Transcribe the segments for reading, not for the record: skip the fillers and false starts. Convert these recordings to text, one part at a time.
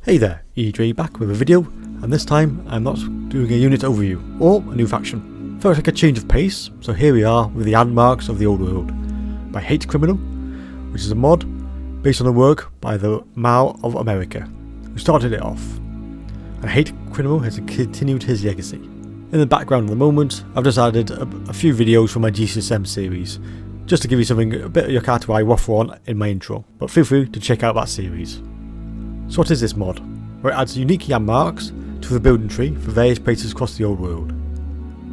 Hey there, Ddraig back with a video, and this time I'm not doing a unit overview or a new faction. Felt like a change of pace, so here we are with the Landmarks of the Old World by Hate Criminal, which is a mod based on a work by the Mao of America, who started it off. And Hate Criminal has continued his legacy. In the background at the moment, I've just added a few videos from my GCSM series, just to give you something a bit of your cat where I waffle on in my intro, but feel free to check out that series. So what is this mod? Well, it adds unique landmarks to the building tree for various places across the old world.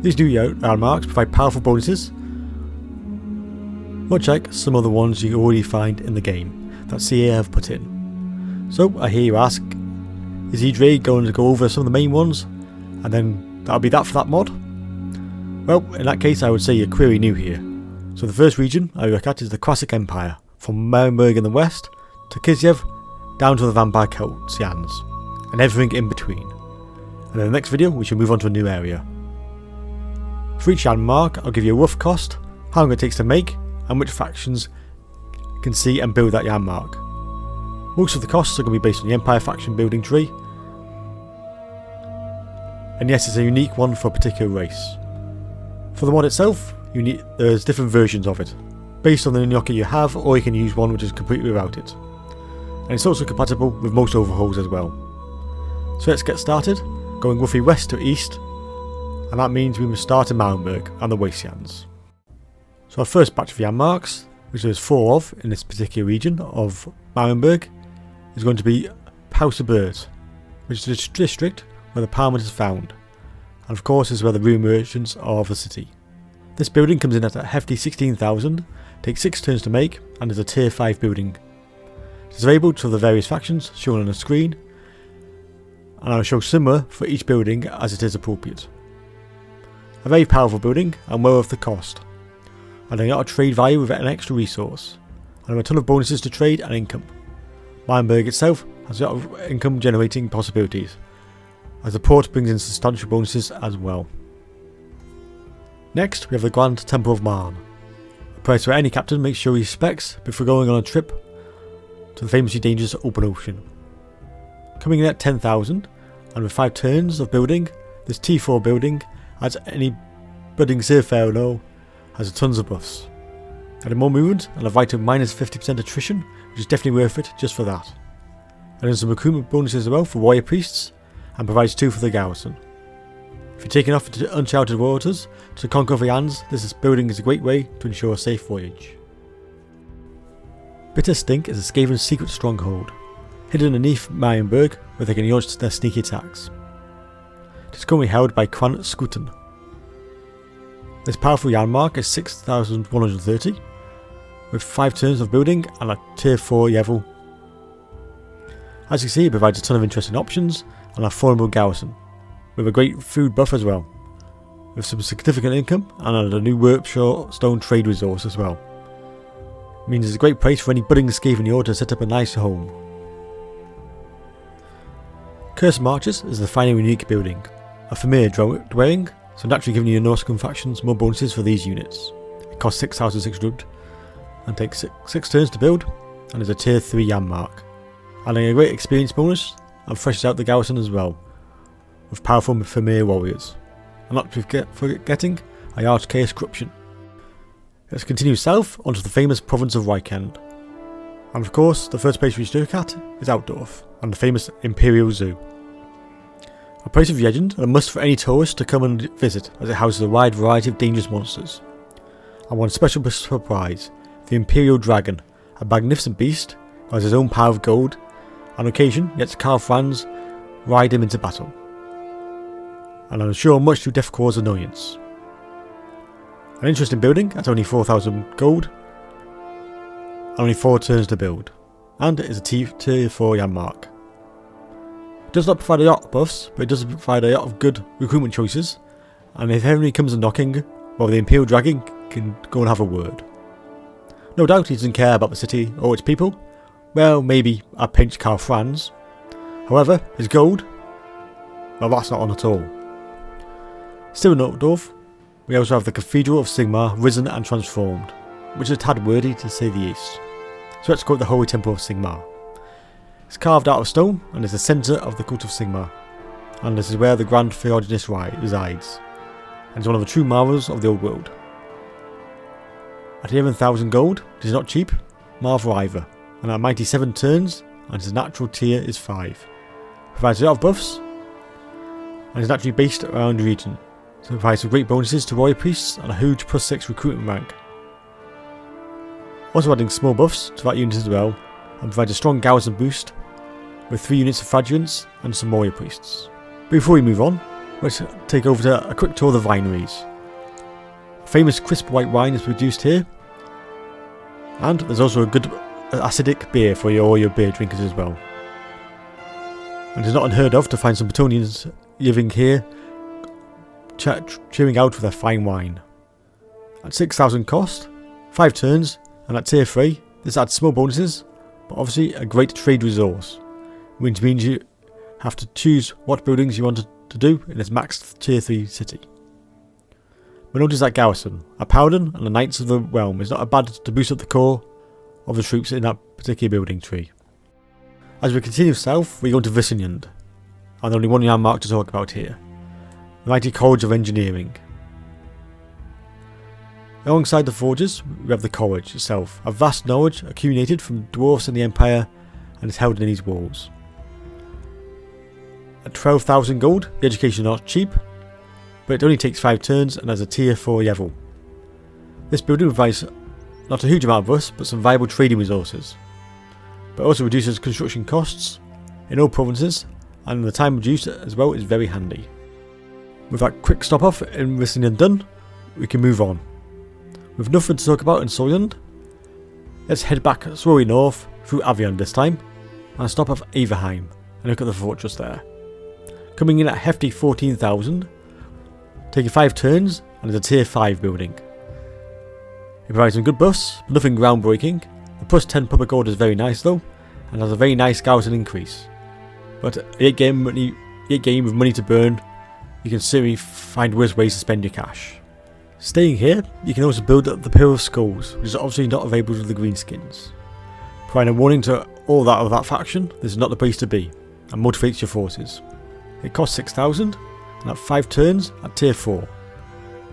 These new landmarks provide powerful bonuses, much like some of the ones you already find in the game that CA have put in. So I hear you ask, is Ddraig going to go over some of the main ones, and then that'll be that for that mod? Well, in that case I would say you're query new here. So the first region I look at is the Classic Empire, from Marienburg in the west to Kislev down to the Vampire Celtians, and everything in between. And in the next video we shall move on to a new area. For each landmark I'll give you a rough cost, how long it takes to make, and which factions can see and build that landmark. Most of the costs are going to be based on the Empire faction building tree, and yes, it's a unique one for a particular race. For the mod itself, there's different versions of it, based on the gnocchi you have, or you can use one which is completely without it. And it's also compatible with most overhauls as well. So let's get started, going roughly west to east, and that means we must start in Marienburg and the Wastelands. So our first batch of landmarks, which there's 4 of in this particular region of Marienburg, is going to be House of Birds, which is the district where the Parliament is found, and of course is where the real merchants are of the city. This building comes in at a hefty 16,000, takes 6 turns to make, and is a tier 5 building. It is available to the various factions shown on the screen, and I'll show similar for each building as it is appropriate. A very powerful building and well worth the cost, and a lot of trade value with an extra resource, and a ton of bonuses to trade and income. Marienburg itself has a lot of income generating possibilities, as the port brings in substantial bonuses as well. Next we have the Grand Temple of Marn, a place where any captain makes sure he specs before going on a trip to the famously dangerous open ocean. Coming in at 10,000, and with 5 turns of building, this T4 building, as any budding seafarer has tons of buffs. Adding more movement and a vital minus 50% attrition, which is definitely worth it just for that. And there's some recruitment bonuses as well for warrior priests, and provides 2 for the garrison. If you're taking off into uncharted waters to conquer the lands, this building is a great way to ensure a safe voyage. Bitter Stink is a Skaven's secret stronghold, hidden underneath Marienburg where they can launch their sneaky attacks. It is currently held by Cran Scuten. This powerful landmark is 6,130, with 5 turns of building and a tier 4 level. As you can see, it provides a ton of interesting options and a formidable garrison, with a great food buff as well, with some significant income and a new workshop stone trade resource as well. It means it's a great place for any budding Skaven in order to set up a nice home. Curse Marches is the final unique building, a familiar dwelling, so naturally giving you Norse factions more bonuses for these units. It costs 6,600 and takes 6 turns to build, and is a tier 3 landmark, adding a great experience bonus and freshes out the garrison as well, with powerful familiar warriors, and not forgetting a large chaos corruption. Let's continue south onto the famous province of Reikland, and of course the first place we should look at is Outdorf and the famous Imperial Zoo. A place of legend and a must for any tourist to come and visit, as it houses a wide variety of dangerous monsters. And one special surprise, the Imperial Dragon, a magnificent beast who has his own power of gold, and on occasion lets Karl Franz ride him into battle, and I'm sure much to Deathcore's annoyance. An interesting building at only 4,000 gold, and only 4 turns to build, and it is a tier 4 landmark. It does not provide a lot of buffs, but it does provide a lot of good recruitment choices, and if Henry comes a knocking, well, the Imperial Dragon can go and have a word. No doubt he doesn't care about the city or its people, well, maybe a pinch Karl Franz. However, his gold, well, that's not on at all. Still in Altdorf, we also have the Cathedral of Sigmar risen and transformed, which is a tad wordy to say the least. So let's go to the Holy Temple of Sigmar. It's carved out of stone and is the centre of the cult of Sigmar, and this is where the Grand Orginiz resides, and is one of the true marvels of the old world. At 11,000 gold, it is not cheap, marvel either, and at a mighty 7 turns, and its natural tier is 5. Provides a lot of buffs, and is naturally based around the region, so it provides some great bonuses to warrior priests and a huge +6 recruitment rank. Also adding small buffs to that unit as well, and provides a strong garrison boost with 3 units of Fragians and some warrior priests. Before we move on, let's take over to a quick tour of the wineries. A famous crisp white wine is produced here, and there's also a good acidic beer for all your beer drinkers as well. And it's not unheard of to find some Bretonnians living here cheering out with their fine wine. At 6,000 cost, 5 turns, and at tier 3, this adds small bonuses, but obviously a great trade resource, which means you have to choose what buildings you want to do in this maxed tier 3 city. But notice that garrison, a paladin and the Knights of the Realm is not bad to boost up the core of the troops in that particular building tree. As we continue south, we go into Wissenland, and only one landmark to talk about here, the mighty College of Engineering. Alongside the forges, we have the college itself, a vast knowledge accumulated from dwarfs in the Empire and is held in these walls. At 12,000 gold, the education is not cheap, but it only takes 5 turns and has a tier 4 level. This building provides not a huge amount of buffs, but some viable trading resources, but also reduces construction costs in all provinces, and the time reduced as well is very handy. With that quick stop off in Wissenland done, we can move on. With nothing to talk about in Sylvania, let's head back slowly north through Averland this time, and stop off Averheim and look at the fortress there. Coming in at a hefty 14,000, taking 5 turns, and is a tier 5 building. It provides some good buffs, but nothing groundbreaking. The +10 public order is very nice though, and has a very nice garrison increase. But at 8 game with money to burn, you can certainly find worse ways to spend your cash. Staying here, you can also build up the Pillar of Skulls, which is obviously not available to the greenskins. Providing a warning to all that of that faction, this is not the place to be, and motivates your forces. It costs 6,000, and at 5 turns at tier 4.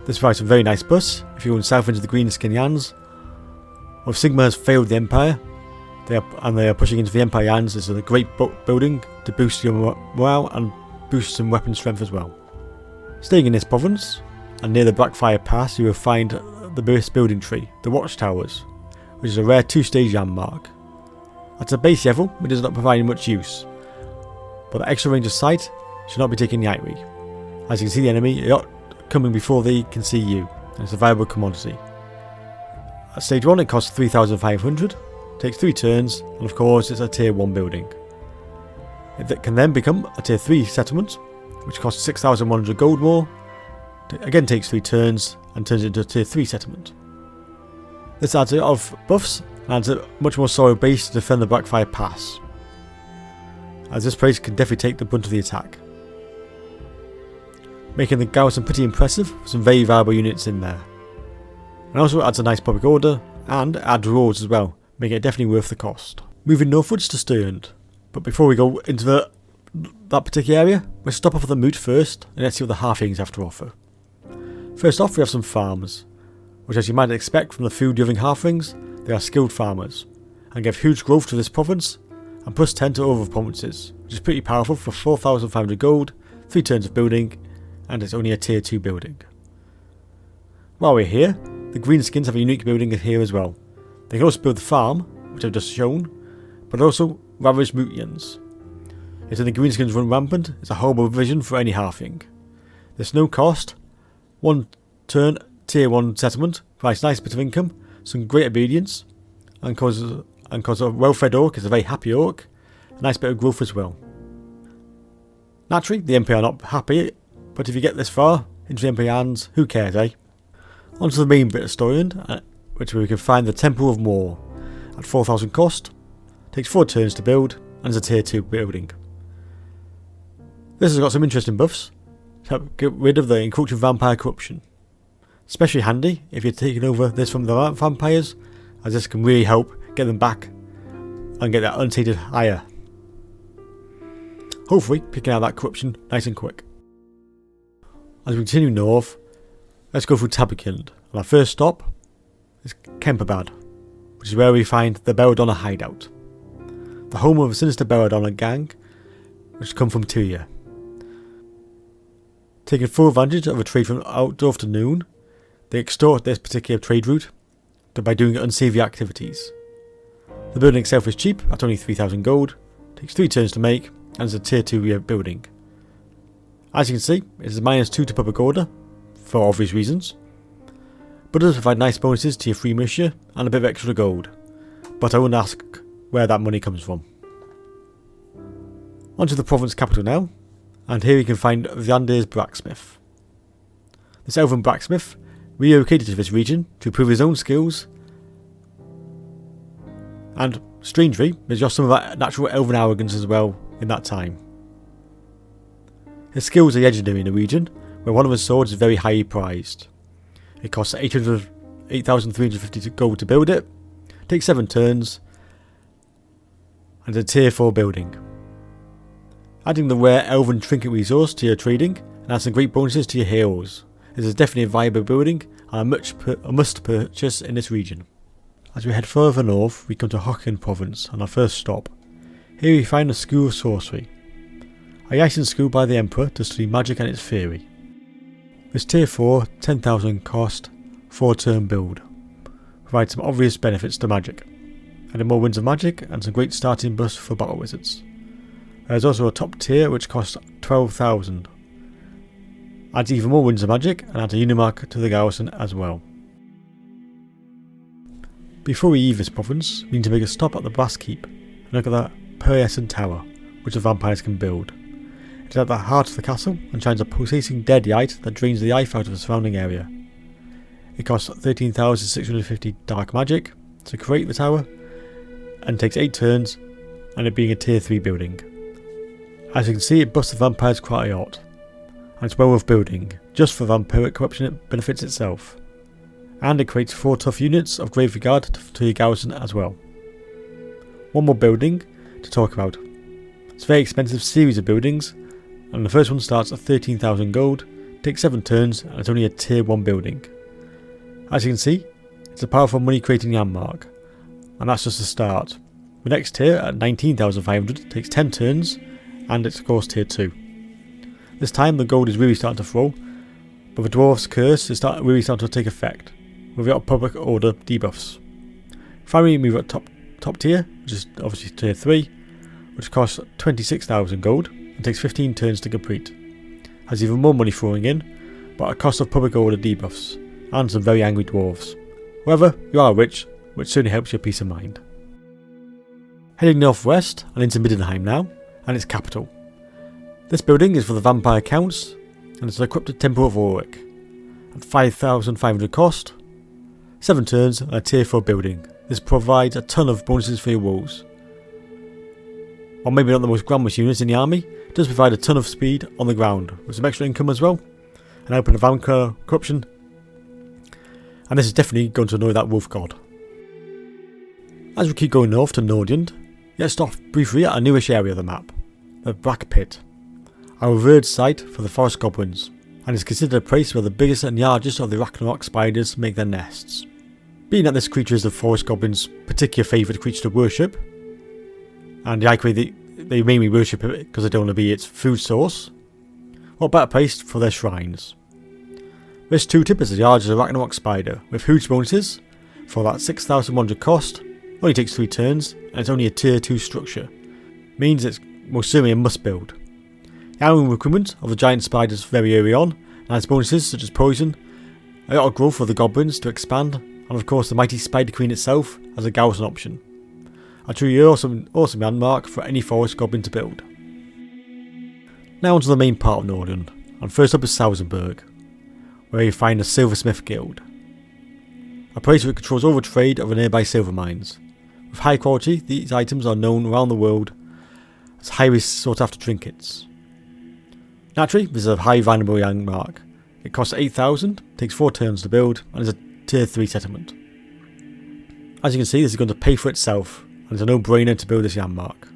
This provides some very nice buffs if you're going south into the greenskin lands. Or if Sigmar has failed the Empire, they are pushing into the Empire lands, this is a great building to boost your morale and boost some weapon strength as well. Staying in this province, and near the Blackfire Pass, you will find the base building tree, the Watchtowers, which is a rare 2-stage landmark. At a base level, it does not provide much use, but the extra range of sight should not be taken lightly, as you can see the enemy coming before they can see you, and it's a valuable commodity. At stage 1 it costs 3,500, takes 3 turns, and of course it's a tier 1 building. It can then become a tier 3 settlement, which costs 6,100 gold more, again takes 3 turns, and turns into a tier 3 settlement. This adds a lot of buffs, and adds a much more solid base to defend the Blackfire Pass, as this place can definitely take the brunt of the attack. Making the garrison pretty impressive, with some very valuable units in there. And also adds a nice public order, and adds rewards as well, making it definitely worth the cost. Moving northwards to Stirland, but before we go into that particular area, let's stop off at the Moot first, and let's see what the halflings have to offer. First off, we have some farms, which as you might expect from the food-loving halflings, they are skilled farmers, and give huge growth to this province, and +10 to other provinces, which is pretty powerful for 4,500 gold, 3 turns of building, and it's only a tier 2 building. While we're here, the greenskins have a unique building here as well. They can also build the farm, which I've just shown, but also ravage Mootians. If the greenskins run rampant, it's a horrible vision for any halfling. There's no cost, 1 turn tier 1 settlement, provides a nice bit of income, some great obedience, and causes a well-fed orc is a very happy orc, a nice bit of growth as well. Naturally, the MP are not happy, but if you get this far into the MP hands, who cares, eh? On to the main bit of Stirland, which we can find the Temple of Moor. At 4,000 cost, takes 4 turns to build, and is a tier 2 building. This has got some interesting buffs to help get rid of the encroaching vampire corruption. Especially handy if you're taking over this from the vampires, as this can really help get them back and get that untainted higher. hopefully picking out that corruption nice and quick. As we continue north, let's go through Talabecland, and our first stop is Kemperbad, which is where we find the Belladonna hideout, the home of a sinister Belladonna gang which come from Tyria. Taking full advantage of a trade from outdoor to noon, they extort this particular trade route by doing unsavoury activities. The building itself is cheap at only 3,000 gold, takes 3 turns to make, and is a tier 2 building. As you can see, it is -2 to public order, for obvious reasons, but it does provide nice bonuses to your free militia and a bit of extra gold, but I won't ask where that money comes from. Onto the province capital now, and here you can find Vyandir's blacksmith. This elven blacksmith relocated to this region to improve his own skills, and strangely, there's just some of that natural elven arrogance as well in that time. His skills are legendary in the region, where one of his swords is very highly prized. It costs 8,350 gold to build it, takes 7 turns, and is a tier 4 building. Adding the rare elven trinket resource to your trading and adds some great bonuses to your heroes. This is definitely a viable building and a must purchase in this region. As we head further north, we come to Hochland province on our first stop. Here we find the School of Sorcery, a licensed school by the Emperor to study magic and its theory. This tier 4, 10,000 cost, 4 turn build provides some obvious benefits to magic, adding more winds of magic and some great starting buffs for battle wizards. There is also a top tier which costs 12,000, adds even more winds of magic and adds a unimark to the garrison as well. Before we leave this province, we need to make a stop at the Brass Keep and look at the pearlescent tower which the vampires can build. It is at the heart of the castle and shines a pulsating dead light that drains the life out of the surrounding area. It costs 13,650 dark magic to create the tower and takes 8 turns, and it being a tier 3 building. As you can see, it busts the vampires quite a lot, and it's well worth building. Just for vampiric corruption it benefits itself, and it creates 4 tough units of Grave Regard to your garrison as well. One more building to talk about. It's a very expensive series of buildings, and the first one starts at 13,000 gold, takes 7 turns, and it's only a tier 1 building. As you can see, it's a powerful money creating landmark, and that's just the start. The next tier at 19,500 takes 10 turns, and it's of course tier 2. This time the gold is really starting to flow, but the dwarf's curse is really starting to take effect, with your public order debuffs. Finally we move up top tier, which is obviously tier 3, which costs 26,000 gold and takes 15 turns to complete. Has even more money flowing in, but at a cost of public order debuffs, and some very angry dwarves. However, you are rich, which certainly helps your peace of mind. Heading northwest and into Middenheim now, and its capital. This building is for the vampire counts, and it's the corrupted temple of Ulrich. At 5,500 cost, 7 turns and a tier 4 building. This provides a ton of bonuses for your walls. While maybe not the most glamorous units in the army, it does provide a ton of speed on the ground, with some extra income as well, and helping to vanquish corruption. And this is definitely going to annoy that wolf god. As we keep going north to Nordland, let's stop briefly at a newish area of the map, the Black Pit, a revered site for the forest goblins, and is considered a place where the biggest and largest of the Ragnarok spiders make their nests. Being that this creature is the forest goblins' particular favourite creature to worship, and likely they mainly worship it because they don't want to be its food source, what better place for their shrines? This 2-tip is as large as a Ragnarok spider, with huge bonuses for that 6,100 cost, only takes 3 turns, and it's only a tier 2 structure. Means it's most certainly a must build. The annual recruitment of the giant spiders very early on, and has bonuses such as poison, a lot of growth for the goblins to expand, and of course the mighty Spider Queen itself as a garrison option. A truly awesome landmark for any forest goblin to build. Now onto the main part of Nordland, and first up is Salzenburg, where you find the Silversmith Guild. A place which controls all the trade of the nearby silver mines. With high quality, these items are known around the world as highly sought after trinkets. Naturally, this is a high valuable landmark. It costs 8,000, takes 4 turns to build, and is a tier 3 settlement. As you can see, this is going to pay for itself, and it's a no-brainer to build this landmark.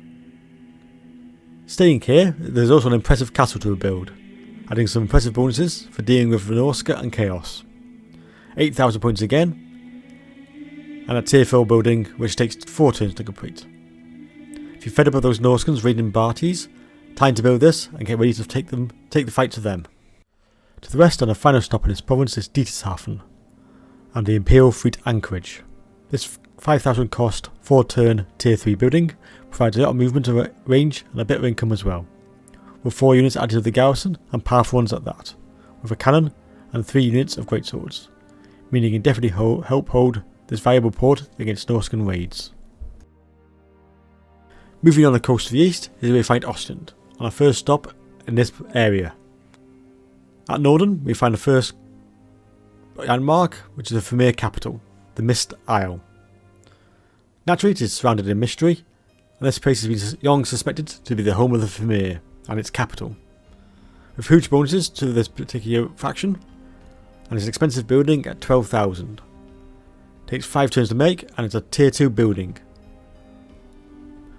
Staying here, there's also an impressive castle to rebuild, adding some impressive bonuses for dealing with Norska and Chaos. 8,000 points again, and a tier 4 building which takes 4 turns to complete. If you're fed up with those Norskans raiding Barties, time to build this and get ready to take the fight to them. To the west and a final stop in this province is Dietershafen and the Imperial Fleet Anchorage. This 5,000 cost 4 turn tier 3 building provides a lot of movement range and a bit of income as well, with 4 units added to the garrison and powerful ones at that, with a cannon and 3 units of greatswords, meaning it can definitely help hold this valuable port against Norscan raids. Moving on the coast to the east is where we find Ostland, on our first stop in this area. At Nordland we find the first landmark, which is the Vermeer capital, the Mist Isle. Naturally it is surrounded in mystery, and this place has been long suspected to be the home of the Vermeer and its capital, with huge bonuses to this particular faction, and it's an expensive building at 12,000. Takes 5 turns to make, and it's a tier 2 building,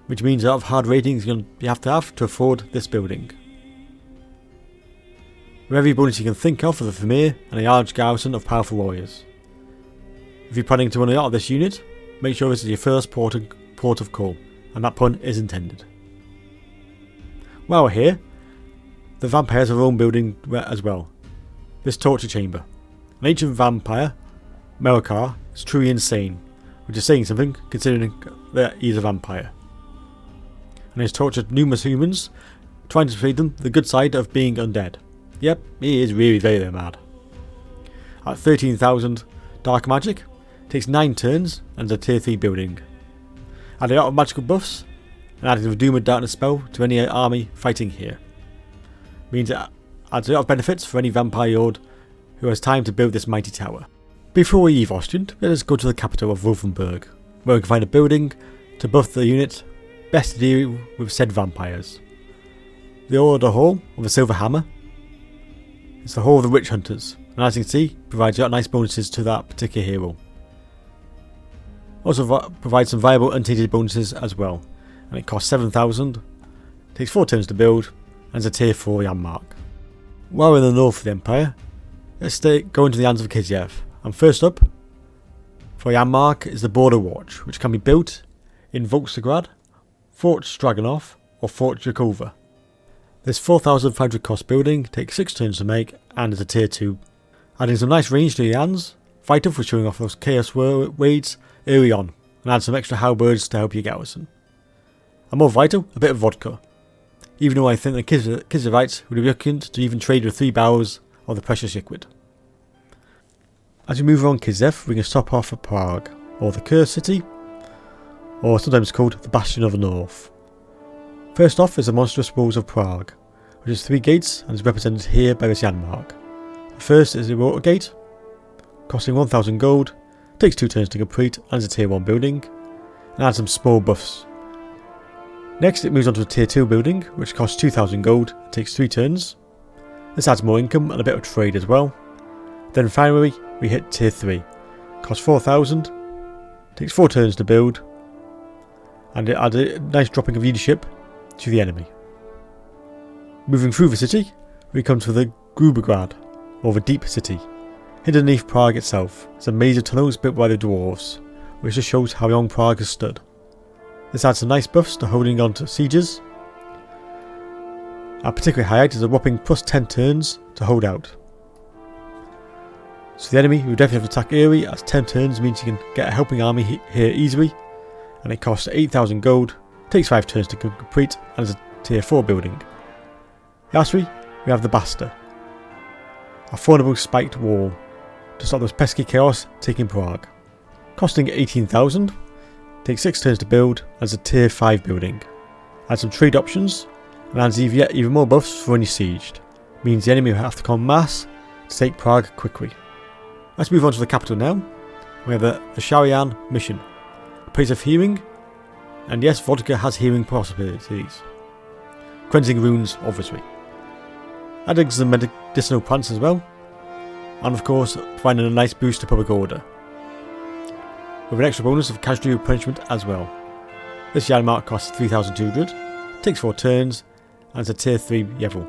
which means a lot of hard ratings you're going to have to afford this building. With every bonus you can think of for the Vermeer and a large garrison of powerful warriors. If you're planning to run a lot of this unit, make sure this is your first port of call, and that pun is intended. While we're here, the vampires have their own building as well. This torture chamber. An ancient vampire, Melkar, is truly insane, which is saying something considering that he's a vampire, and has tortured numerous humans, trying to persuade them the good side of being undead. Yep, he is really very mad. At 13,000 dark magic, takes 9 turns and is a tier 3 building. Adding a lot of magical buffs and adding the Doom of Darkness spell to any army fighting here. Means it adds a lot of benefits for any vampire lord who has time to build this mighty tower. Before we leave Ostland, let us go to the capital of Wolfenburg, where we can find a building to buff the unit best to deal with said vampires. The Order Hall of the Silver Hammer is the Hall of the Witch Hunters, and as you can see, provides a lot of nice bonuses to that particular hero. Also provides some viable untainted bonuses as well, and it costs 7,000, takes 4 turns to build, and is a tier 4 landmark. While we're in the north of the Empire, let's go into the lands of Kislev, and first up for landmark is the Border Watch, which can be built in Volksgrad, Fort Straganov or Fort Jakova. This 4,500 cost building takes 6 turns to make and is a tier 2, adding some nice range to your hands, vital for showing off those chaos raids early on, and add some extra halberds to help your garrison. And more vital, a bit of vodka, even though I think the Kislevites would be looking to even trade with 3 barrels of the precious liquid. As we move around Kislev, we can stop off at Prague, or the Cursed City, or sometimes called the Bastion of the North. First off is the monstrous walls of Prague, which has 3 gates and is represented here by this landmark. The first is the Water Gate, costing 1,000 gold, takes 2 turns to complete and is a tier 1 building, and adds some small buffs. Next it moves on to a tier 2 building, which costs 2,000 gold and takes 3 turns. This adds more income and a bit of trade as well. Then finally we hit tier 3, costs 4,000, takes 4 turns to build, and it adds a nice dropping of leadership to the enemy. Moving through the city, we come to the Grubergrad, or the Deep City. Hidden beneath Prague itself is a maze of tunnels built by the dwarves, which just shows how long Prague has stood. This adds some nice buffs to holding on to sieges. Our particular highlight is a whopping plus 10 turns to hold out. So the enemy will definitely have to attack early, as 10 turns means you can get a helping army here easily, and it costs 8,000 gold, takes 5 turns to complete, and is a tier 4 building. Lastly, we have the Basta, a formidable spiked wall to stop those pesky chaos taking Prague. Costing 18,000, takes 6 turns to build, and is a tier 5 building. Adds some trade options, and adds even more buffs for when you're sieged. Means the enemy will have to come en masse to take Prague quickly. Let's move on to the capital now. We have the Sharian mission, a place of healing, and yes, vodka has healing possibilities. Cleansing runes, obviously. Adding some medicinal plants as well, and of course providing a nice boost to public order, with an extra bonus of casualty replenishment as well. This landmark costs 3,200, takes 4 turns, and it's a tier 3 level.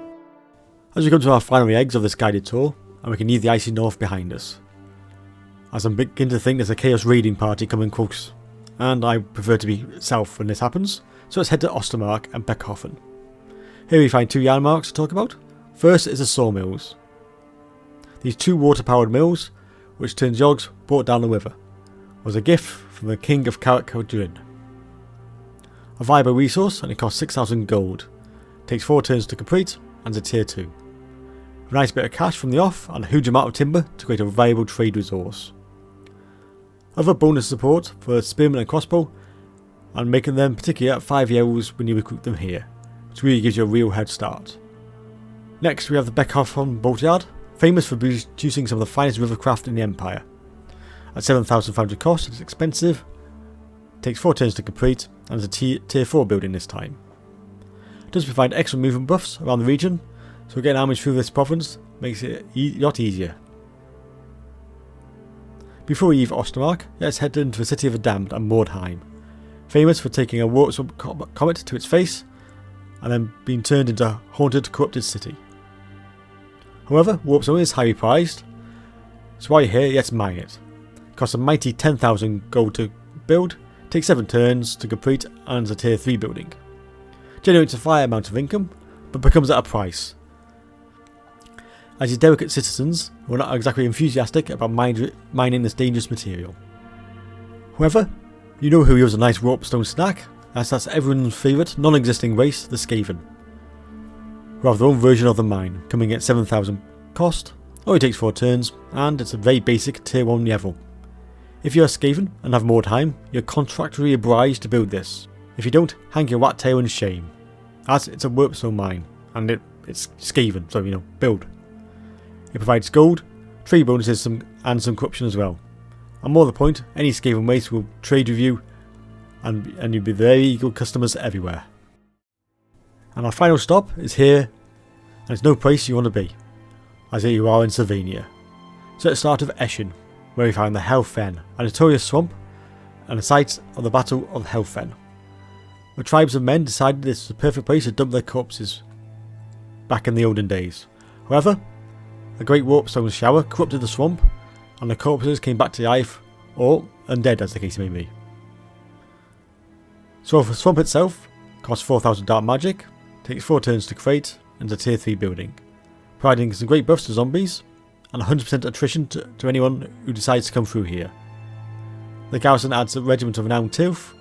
As we come to our final legs of this guided tour, and we can leave the icy north behind us, as I'm beginning to think there's a chaos raiding party coming close, and I prefer to be south when this happens, so let's head to Ostermark and Beckhofen. Here we find 2 landmarks to talk about. First is the sawmills. These 2 water-powered mills, which turns yogs brought down the river, was a gift from the king of Carolingia. A viable resource, and it costs 6,000 gold. Takes 4 turns to complete, and is a tier 2. A nice bit of cash from the off, and a huge amount of timber to create a viable trade resource. Other bonus support for spearmen and crossbow, and making them particularly at 5 levels when you recruit them here, which really gives you a real head start. Next we have the Beckhofen Boatyard, famous for producing some of the finest rivercraft in the Empire. At 7,500 cost, it's expensive, takes 4 turns to complete, and is a tier 4 building this time. It does provide extra movement buffs around the region, so getting armies through this province makes it a lot easier. Before we leave Ostermark, let's head into the city of the Damned and Mordheim, famous for taking a warp comet to its face, and then being turned into a haunted, corrupted city. However, warp zone is highly prized, so while you're here, let's mine it. It costs a mighty 10,000 gold to build, takes 7 turns to complete, and is a tier 3 building. Generates a fair amount of income, but becomes at a price, as your delicate citizens were not exactly enthusiastic about mining this dangerous material. However, you know who yields a nice warpstone snack, as that's everyone's favourite non-existing race, the Skaven, who have their own version of the mine, coming at 7,000 cost, only takes 4 turns, and it's a very basic tier 1 level. If you're a Skaven and have Mordheim, you're contractually obliged to build this. If you don't, hang your rat tail in shame, as it's a warpstone mine, and it's Skaven, so build. It provides gold, trade bonuses, and some corruption as well. And more to the point, any Skaven race will trade with you, and you'll be very good customers everywhere. And our final stop is here, and it's no place you want to be, as here you are in Sylvania. So at the start of Eschen, where we find the Hellfen, a notorious swamp, and the site of the Battle of Hellfen. The tribes of men decided this was the perfect place to dump their corpses back in the olden days. However, a great warpstone shower corrupted the swamp, and the corpses came back to life, or undead as the case may be. So the swamp itself costs 4,000 dark magic, takes 4 turns to create, and is a tier 3 building, providing some great buffs to zombies, and 100% attrition to anyone who decides to come through here. The garrison adds a regiment of renowned tilth,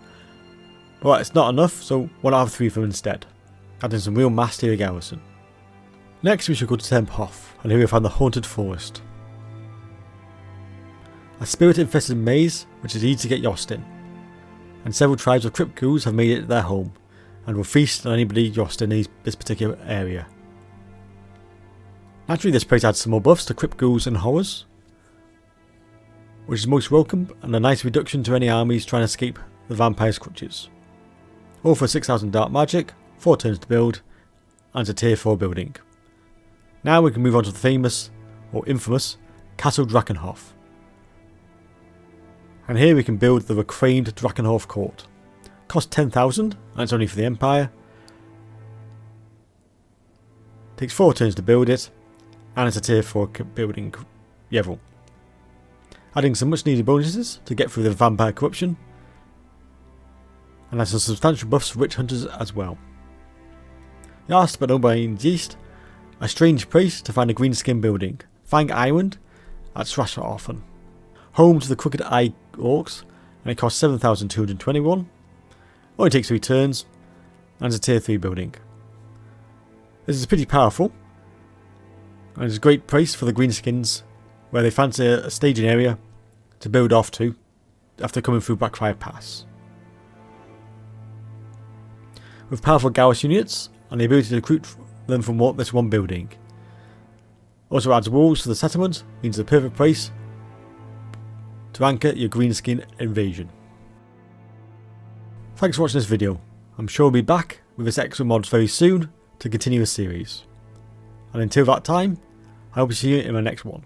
but it's not enough, so one out of 3 of them instead, adding some real mass to your garrison. Next we shall go to Temphof, and here we find the Haunted Forest. A spirit-infested maze which is easy to get lost in, and several tribes of crypt ghouls have made it their home, and will feast on anybody lost in this particular area. Naturally this place adds some more buffs to crypt ghouls and horrors, which is most welcome, and a nice reduction to any armies trying to escape the vampire's clutches. All for 6,000 dark magic, 4 turns to build, and it's a tier 4 building. Now we can move on to the famous, or infamous, Castle Drakenhof. And here we can build the reclaimed Drakenhof Court. Costs 10,000, and it's only for the Empire. Takes 4 turns to build it, and it's a tier 4 building level. Adding some much needed bonuses to get through the vampire corruption, and has some substantial buffs for witch hunters as well. Last but not by least, a strange place to find a greenskin building, Fang Island at Strashofen. Home to the Crooked Eye Orcs, and it costs 7,221, only takes 3 turns, and is a tier 3 building. This is pretty powerful, and it's a great place for the greenskins, where they fancy a staging area to build off to after coming through Blackfire Pass. With powerful garrison units, and the ability to recruit them from this one building. Also adds walls to the settlement, means the perfect place to anchor your greenskin invasion. Thanks for watching this video. I'm sure we'll be back with this extra mods very soon to continue the series. And until that time, I hope to see you in my next one.